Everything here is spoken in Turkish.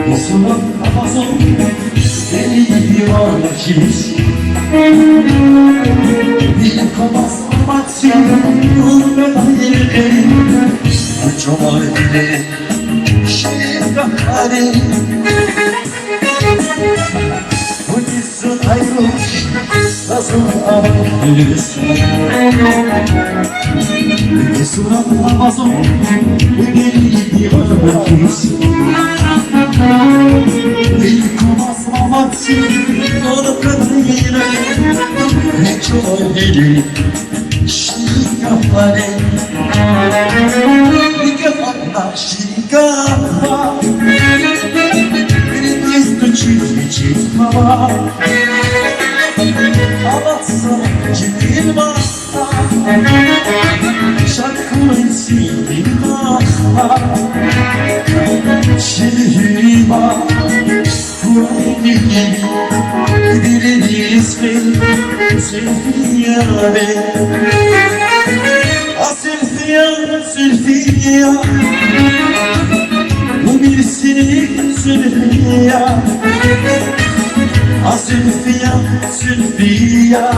Musulman Amazon beni diyorlar Bilim komaz amaçın Ulmedayım Uçamaydı Şirkakari Budistan ayrılmış Nasıl ağırız Musulman Amazon beni diyorlar Bilim komaz amaçın Ulmedayım Uçamaydı Şirkakari Shigama Cristo te mama Abassam girma Şarkımın silma Şirima Kur'an-ı Diliniz ve Sülfiyare Sülfiya Bu bir sinik Sülfiya Sülfiya